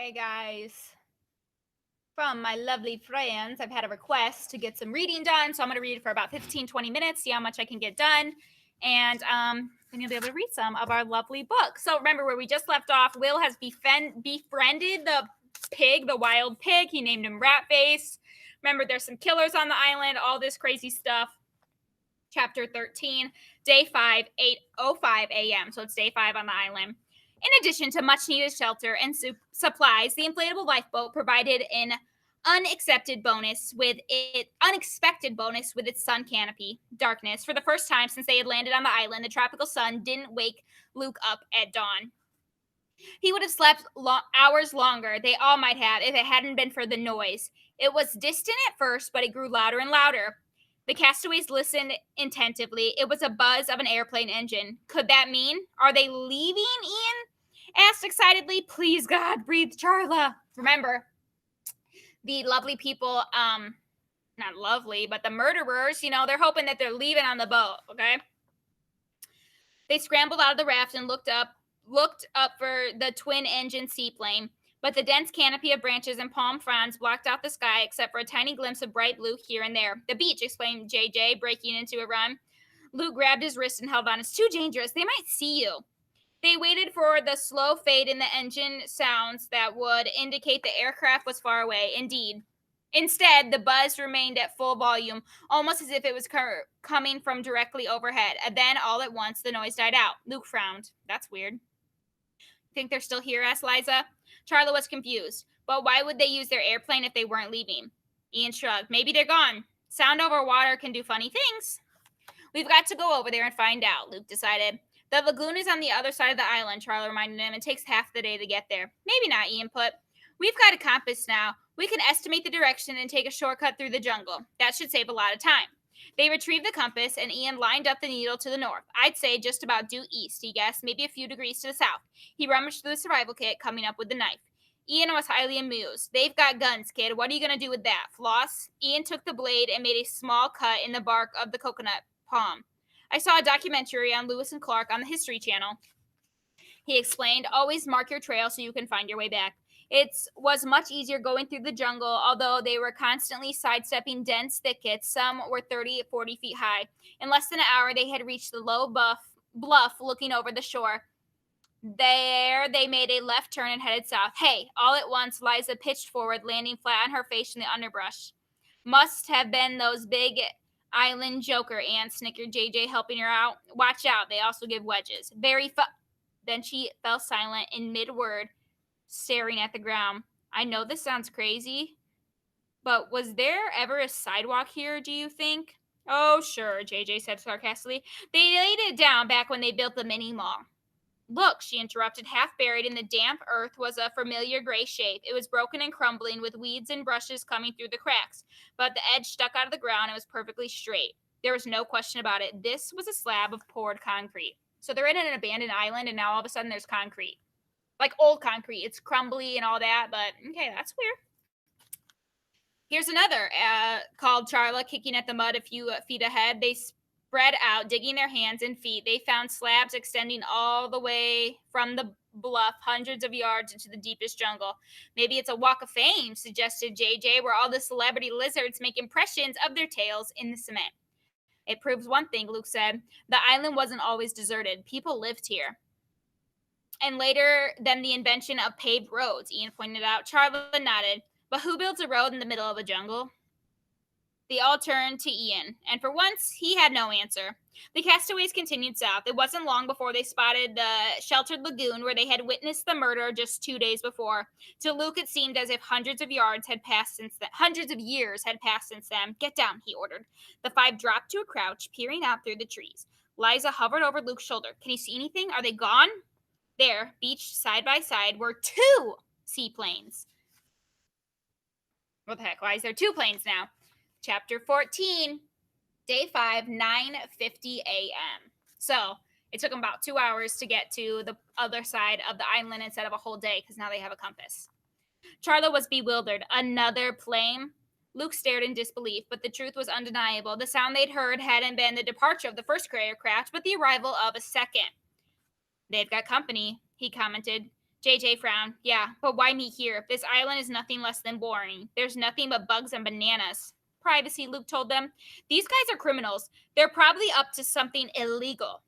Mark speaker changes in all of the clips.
Speaker 1: Okay, guys, from my lovely friends, I've had a request to get some reading done. So I'm going to read for about 15-20 minutes, see how much I can get done. And then you'll be able to read some of our lovely books. So remember where we just left off, Will has befriended the pig, the wild pig. He named him Ratface. Remember, there's some killers on the island, all this crazy stuff. Chapter 13, day 5, 8:05 a.m. So it's day 5 on the island. In addition to much needed shelter and supplies, the inflatable lifeboat provided an unexpected bonus with its sun canopy darkness. For the first time since they had landed on the island, the tropical sun didn't wake Luke up at dawn. He would have slept hours longer, they all might have, if it hadn't been for the noise. It was distant at first, but it grew louder and louder. The castaways listened attentively. It was a buzz of an airplane engine. Could that mean? Are they leaving, Ian asked excitedly. Please, God, breathe Charla. Remember, the lovely people, not lovely, but the murderers, they're hoping that they're leaving on the boat, okay? They scrambled out of the raft and looked up for the twin-engine seaplane, but the dense canopy of branches and palm fronds blocked out the sky except for a tiny glimpse of bright blue here and there. The beach, exclaimed JJ, breaking into a run. Luke grabbed his wrist and held on. It's too dangerous. They might see you. They waited for the slow fade in the engine sounds that would indicate the aircraft was far away. Instead, the buzz remained at full volume, almost as if it was coming from directly overhead. And then, all at once, the noise died out. Luke frowned. That's weird. Think they're still here? Asked Liza. Charla was confused. But why would they use their airplane if they weren't leaving? Ian shrugged. Maybe they're gone. Sound over water can do funny things. We've got to go over there and find out, Luke decided. The lagoon is on the other side of the island, Charla reminded him. It takes half the day to get there. Maybe not, Ian put. We've got a compass now. We can estimate the direction and take a shortcut through the jungle. That should save a lot of time. They retrieved the compass, and Ian lined up the needle to the north. I'd say just about due east, he guessed, maybe a few degrees to the south. He rummaged through the survival kit, coming up with the knife. Ian was highly amused. They've got guns, kid. What are you going to do with that? Floss? Ian took the blade and made a small cut in the bark of the coconut palm. I saw a documentary on Lewis and Clark on the History Channel. He explained, always mark your trail so you can find your way back. It was much easier going through the jungle, although they were constantly sidestepping dense thickets. Some were 30 to 40 feet high. In less than an hour, they had reached the low bluff looking over the shore. There, they made a left turn and headed south. Hey, all at once, Liza pitched forward, landing flat on her face in the underbrush. Must have been those big island joker ants, snickered JJ, helping her out. Watch out, they also give wedges. Then she fell silent in mid-word, staring at the ground. I know this sounds crazy, but was there ever a sidewalk here, do you think? Oh, sure, JJ said sarcastically. They laid it down back when they built the mini mall. Look, she interrupted. Half buried in the damp earth was a familiar gray shape. It was broken and crumbling, with weeds and brushes coming through the cracks, but the edge stuck out of the ground and was perfectly straight. There was no question about it. This was a slab of poured concrete. So they're in an abandoned island, and now all of a sudden there's concrete. Like old concrete. It's crumbly and all that, but okay, that's weird. Here's another, called Charla, kicking at the mud a few feet ahead. They spread out, digging their hands and feet. They found slabs extending all the way from the bluff, hundreds of yards into the deepest jungle. Maybe it's a walk of fame, suggested JJ, where all the celebrity lizards make impressions of their tails in the cement. It proves one thing, Luke said. The island wasn't always deserted. People lived here. And later than the invention of paved roads, Ian pointed out. Charla nodded. But who builds a road in the middle of a jungle? They all turned to Ian, and for once, he had no answer. The castaways continued south. It wasn't long before they spotted the sheltered lagoon where they had witnessed the murder just 2 days before. To Luke, it seemed as if hundreds of years had passed since then. Get down, he ordered. The five dropped to a crouch, peering out through the trees. Liza hovered over Luke's shoulder. Can you see anything? Are they gone? There, beached side by side, were 2 seaplanes. What the heck? Why is there 2 planes now? Chapter 14, day 5, 9:50 a.m. So it took them about 2 hours to get to the other side of the island instead of a whole day because now they have a compass. Charla was bewildered. Another plane? Luke stared in disbelief, but the truth was undeniable. The sound they'd heard hadn't been the departure of the first aircraft, but the arrival of a second. They've got company, he commented. JJ frowned. Yeah, but why me here? This island is nothing less than boring. There's nothing but bugs and bananas. Privacy, Luke told them. These guys are criminals. They're probably up to something illegal.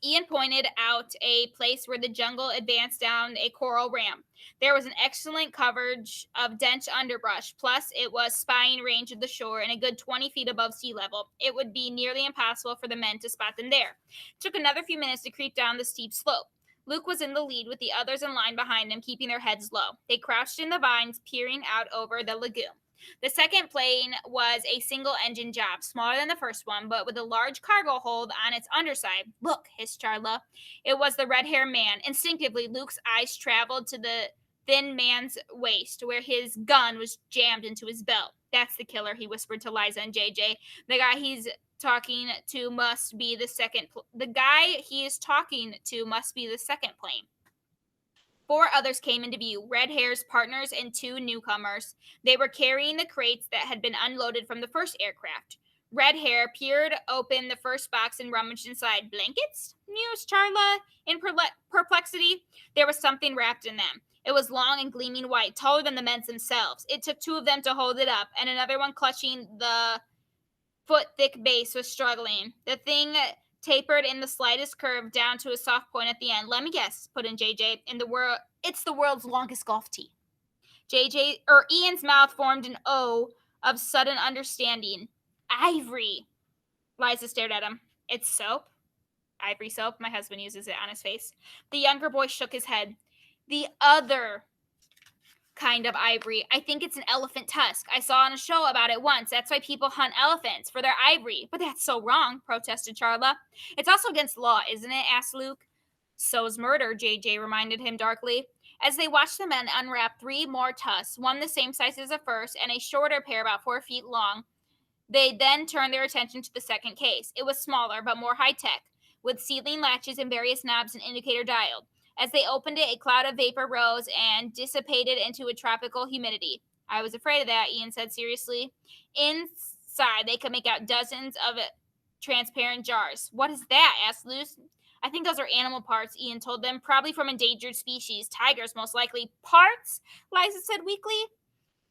Speaker 1: Ian pointed out a place where the jungle advanced down a coral ramp. There was an excellent coverage of dense underbrush, plus it was spying range of the shore and a good 20 feet above sea level. It would be nearly impossible for the men to spot them there. It took another few minutes to creep down the steep slope. Luke was in the lead with the others in line behind him, keeping their heads low. They crouched in the vines, peering out over the lagoon. The second plane was a single engine job, smaller than the first one, but with a large cargo hold on its underside. Look, hissed Charla. It was the red haired man. Instinctively, Luke's eyes traveled to the thin man's waist, where his gun was jammed into his belt. That's the killer, he whispered to Liza and JJ. The guy he's talking to must be the second. The guy he is talking to must be the second plane. 4 others came into view, Red Hair's partners and 2 newcomers. They were carrying the crates that had been unloaded from the first aircraft. Red Hair peered open the first box and rummaged inside. Blankets? Mused Charla in perplexity. There was something wrapped in them. It was long and gleaming white, taller than the men's themselves. It took 2 of them to hold it up, and another one clutching the foot-thick base was struggling. The thing tapered in the slightest curve down to a soft point at the end. Let me guess, put in JJ. It's the world's longest golf tee. Ian's mouth formed an O of sudden understanding. Ivory. Liza stared at him. It's soap? Ivory soap. My husband uses it on his face. The younger boy shook his head. The other kind of ivory. I think it's an elephant tusk. I saw on a show about it once. That's why people hunt elephants, for their ivory. But that's so wrong, protested Charla. It's also against the law, isn't it? Asked Luke. So's murder, JJ reminded him darkly. As they watched the men unwrap 3 more tusks, one the same size as the first and a shorter pair about 4 feet long, they then turned their attention to the second case. It was smaller, but more high-tech, with sealing latches and various knobs and indicator dialed. As they opened it, a cloud of vapor rose and dissipated into a tropical humidity. I was afraid of that, Ian said seriously. Inside, they could make out dozens of transparent jars. What is that? Asked Luce. I think those are animal parts, Ian told them. Probably from endangered species. Tigers, most likely. Parts? Liza said weakly.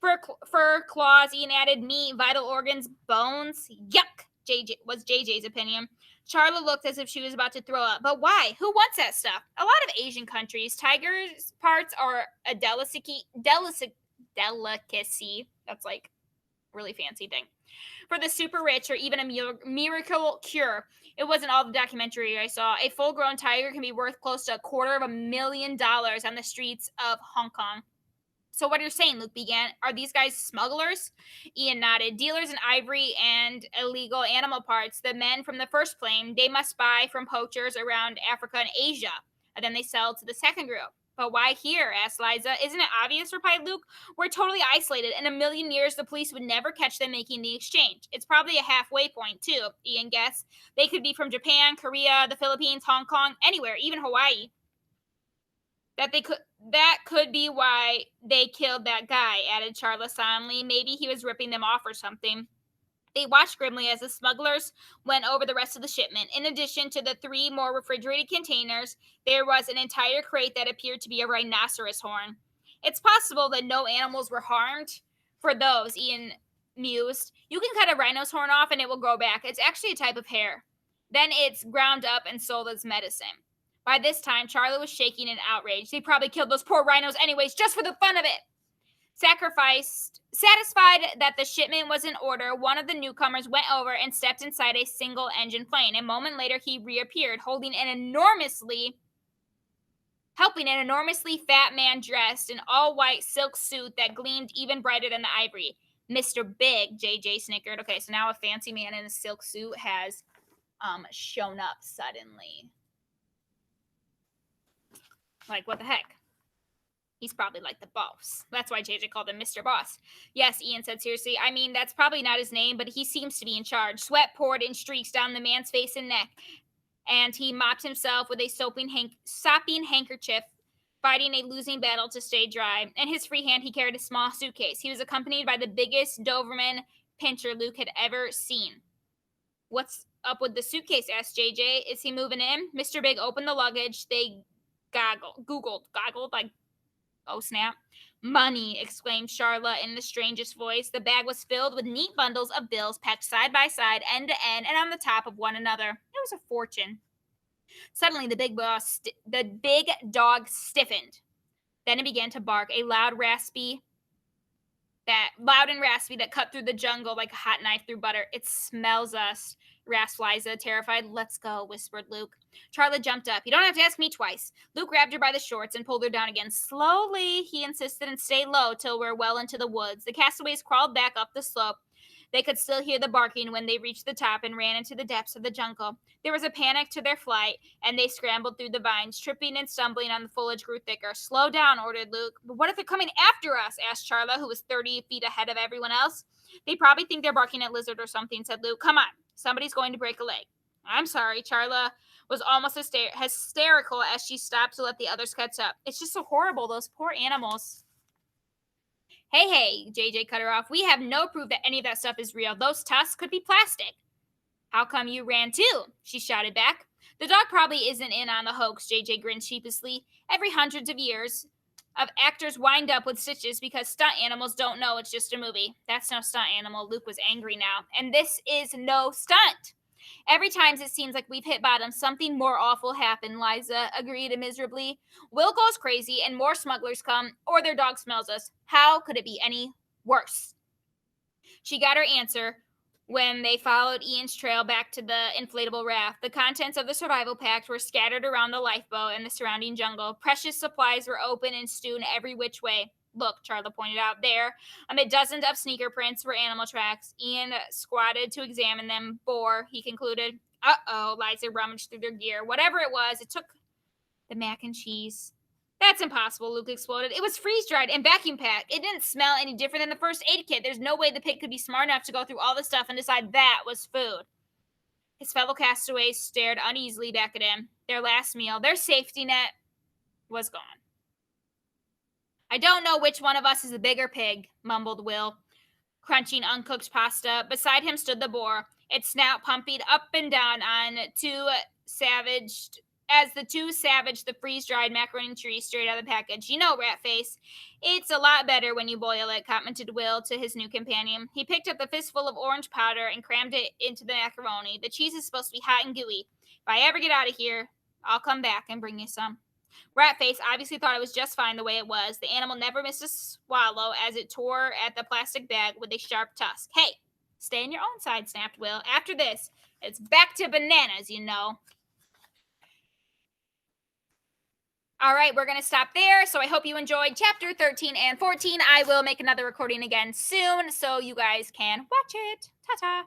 Speaker 1: Fur, claws, Ian added. Meat, vital organs, bones. Yuck, was JJ's opinion. Charla looked as if she was about to throw up. But why? Who wants that stuff? A lot of Asian countries, tigers' parts are a delicacy. That's like really fancy thing. For the super rich or even a miracle cure. It wasn't all the documentary I saw. A full-grown tiger can be worth close to $250,000 on the streets of Hong Kong. So what you're saying, Luke began, are these guys smugglers? Ian nodded. Dealers in ivory and illegal animal parts. The men from the first plane, they must buy from poachers around Africa and Asia. And then they sell to the second group. But why here? Asked Liza. Isn't it obvious? Replied Luke. We're totally isolated. In a million years, the police would never catch them making the exchange. It's probably a halfway point, too, Ian guessed. They could be from Japan, Korea, the Philippines, Hong Kong, anywhere, even Hawaii. That could be why they killed that guy, added Charla solemnly. Maybe he was ripping them off or something. They watched grimly as the smugglers went over the rest of the shipment. In addition to the 3 more refrigerated containers, there was an entire crate that appeared to be a rhinoceros horn. It's possible that no animals were harmed for those, Ian mused. You can cut a rhino's horn off and it will grow back. It's actually a type of hair. Then it's ground up and sold as medicine. By this time, Charla was shaking in outrage. They probably killed those poor rhinos anyways, just for the fun of it. Satisfied that the shipment was in order, one of the newcomers went over and stepped inside a single-engine plane. A moment later, he reappeared, helping an enormously fat man dressed in all-white silk suit that gleamed even brighter than the ivory. Mr. Big, JJ snickered. Okay, so now a fancy man in a silk suit has shown up suddenly. Like, what the heck? He's probably like the boss. That's why JJ called him Mr. Boss. Yes, Ian said seriously. I mean, that's probably not his name, but he seems to be in charge. Sweat poured in streaks down the man's face and neck, and he mopped himself with a sopping handkerchief, fighting a losing battle to stay dry. In his free hand, he carried a small suitcase. He was accompanied by the biggest Doberman pincher Luke had ever seen. What's up with the suitcase? Asked JJ. Is he moving in? Mr. Big opened the luggage. They goggled, like, oh snap. Money, exclaimed Charla in the strangest voice. The bag was filled with neat bundles of bills packed side by side, end to end, and on the top of one another. It was a fortune. Suddenly, the big dog stiffened. Then it began to bark, a loud and raspy that cut through the jungle like a hot knife through butter. It smells us, rasped Liza, terrified. Let's go, whispered Luke. Charla jumped up. You don't have to ask me twice. Luke grabbed her by the shorts and pulled her down again. Slowly, he insisted, and stay low till we're well into the woods. The castaways crawled back up the slope. They could still hear the barking when they reached the top and ran into the depths of the jungle. There was a panic to their flight, and they scrambled through the vines, tripping and stumbling on the foliage grew thicker. Slow down, ordered Luke. But what if they're coming after us? Asked Charla, who was 30 feet ahead of everyone else. They probably think they're barking at lizard or something, said Luke. Come on, somebody's going to break a leg. I'm sorry, Charla was almost hysterical as she stopped to let the others catch up. It's just so horrible, those poor animals. Hey, JJ cut her off. We have no proof that any of that stuff is real. Those tusks could be plastic. How come you ran too? She shouted back. The dog probably isn't in on the hoax, JJ grinned sheepishly. Every hundreds of years of actors wind up with stitches because stunt animals don't know it's just a movie. That's no stunt animal. Luke was angry now. And this is no stunt. Every time it seems like we've hit bottom, something more awful happened, Liza agreed miserably. Will goes crazy and more smugglers come, or their dog smells us. How could it be any worse? She got her answer when they followed Ian's trail back to the inflatable raft. The contents of the survival pack were scattered around the lifeboat and the surrounding jungle. Precious supplies were open and strewn every which way. Look, Charla pointed out there. Amid dozens of sneaker prints were animal tracks. Ian squatted to examine them. Bore, he concluded. Uh-oh, Liza rummaged through their gear. Whatever it was, it took the mac and cheese. That's impossible, Luke exploded. It was freeze-dried and vacuum-packed. It didn't smell any different than the first aid kit. There's no way the pig could be smart enough to go through all this stuff and decide that was food. His fellow castaways stared uneasily back at him. Their last meal, their safety net, was gone. I don't know which one of us is the bigger pig, mumbled Will, crunching uncooked pasta. Beside him stood the boar, its snout pumping up and down on as the two savaged the freeze-dried macaroni and cheese straight out of the package. You know, Ratface, it's a lot better when you boil it, commented Will to his new companion. He picked up the fistful of orange powder and crammed it into the macaroni. The cheese is supposed to be hot and gooey. If I ever get out of here, I'll come back and bring you some. Ratface obviously thought it was just fine the way it was. The animal never missed a swallow as it tore at the plastic bag with a sharp tusk. Hey, stay on your own side, snapped Will. After this, it's back to bananas, you know. All right, we're going to stop there. So I hope you enjoyed chapter 13 and 14. I will make another recording again soon so you guys can watch it. Ta-ta.